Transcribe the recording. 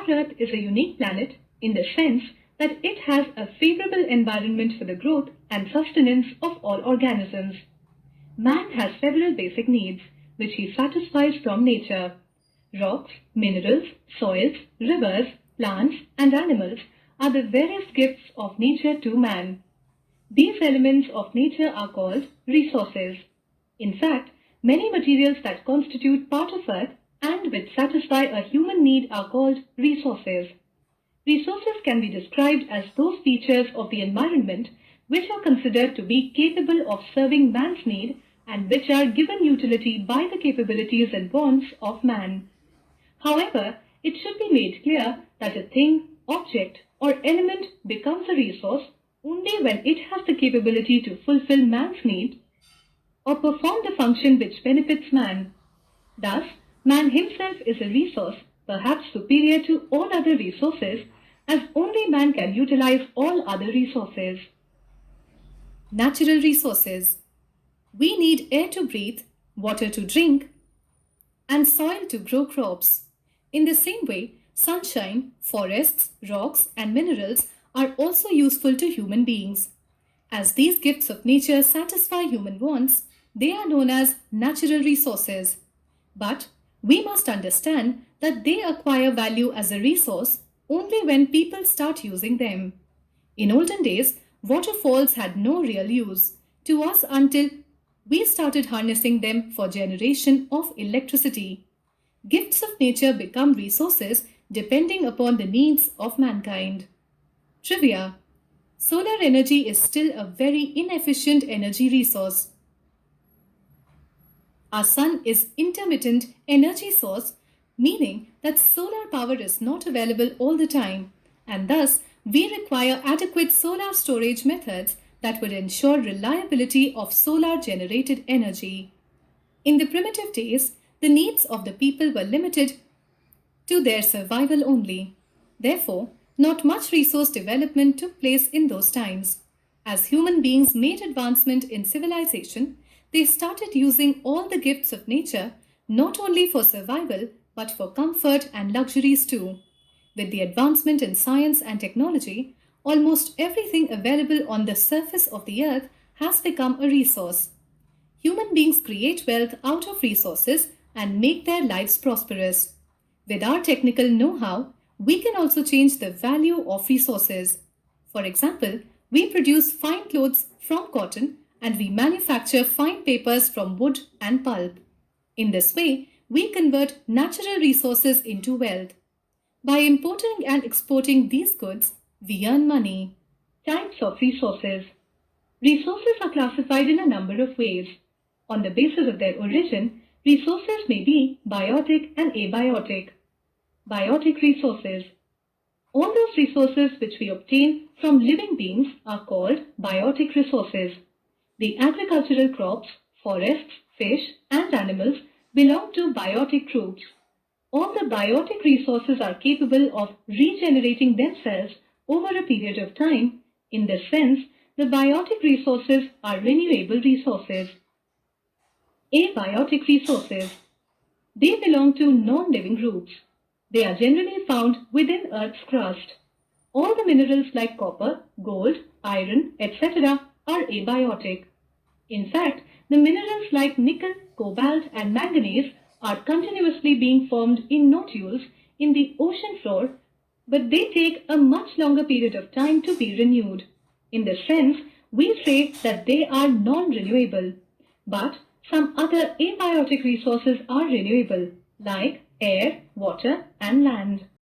Our Earth is a unique planet in the sense that it has a favorable environment for the growth and sustenance of all organisms. Man has several basic needs which he satisfies from nature. Rocks, minerals, soils, rivers, plants, and animals are the various gifts of nature to man. These elements of nature are called resources. In fact, many materials that constitute part of Earth and which satisfy a human need are called resources. Resources can be described as those features of the environment which are considered to be capable of serving man's need and which are given utility by the capabilities and wants of man. However, it should be made clear that a thing, object, or element becomes a resource only when it has the capability to fulfill man's need or perform the function which benefits man. Thus, man himself is a resource, perhaps superior to all other resources, as only man can utilize all other resources. Natural resources. We need air to breathe, water to drink, and soil to grow crops. In the same way, sunshine, forests, rocks, and minerals are also useful to human beings. As these gifts of nature satisfy human wants, they are known as natural resources. But we must understand that they acquire value as a resource only when people start using them. In olden days, waterfalls had no real use to us until we started harnessing them for generation of electricity. Gifts of nature become resources depending upon the needs of mankind. Trivia: solar energy is still a very inefficient energy resource. Our sun is intermittent energy source, meaning that solar power is not available all the time, and thus we require adequate solar storage methods that would ensure reliability of solar generated energy. In the primitive days, the needs of the people were limited to their survival only. Therefore, not much resource development took place in those times. As human beings made advancement in civilization, they started using all the gifts of nature not only for survival but for comfort and luxuries too. With the advancement in science and technology, almost everything available on the surface of the earth has become a resource. Human beings create wealth out of resources and make their lives prosperous. With our technical know-how, we can also change the value of resources. For example, we produce fine clothes from cotton and we manufacture fine papers from wood and pulp. In this way, we convert natural resources into wealth. By importing and exporting these goods, we earn money. Types of resources. Resources are classified in a number of ways. On the basis of their origin, resources may be biotic and abiotic. Biotic resources. All those resources which we obtain from living beings are called biotic resources. The agricultural crops, forests, fish, and animals belong to biotic groups. All the biotic resources are capable of regenerating themselves over a period of time. In this sense, the biotic resources are renewable resources. Abiotic resources. They belong to non-living groups. They are generally found within Earth's crust. All the minerals like copper, gold, iron, etc. are abiotic. In fact, the minerals like nickel, cobalt, and manganese are continuously being formed in nodules in the ocean floor, but they take a much longer period of time to be renewed. In this sense, we say that they are non-renewable. But some other abiotic resources are renewable, like air, water, and land.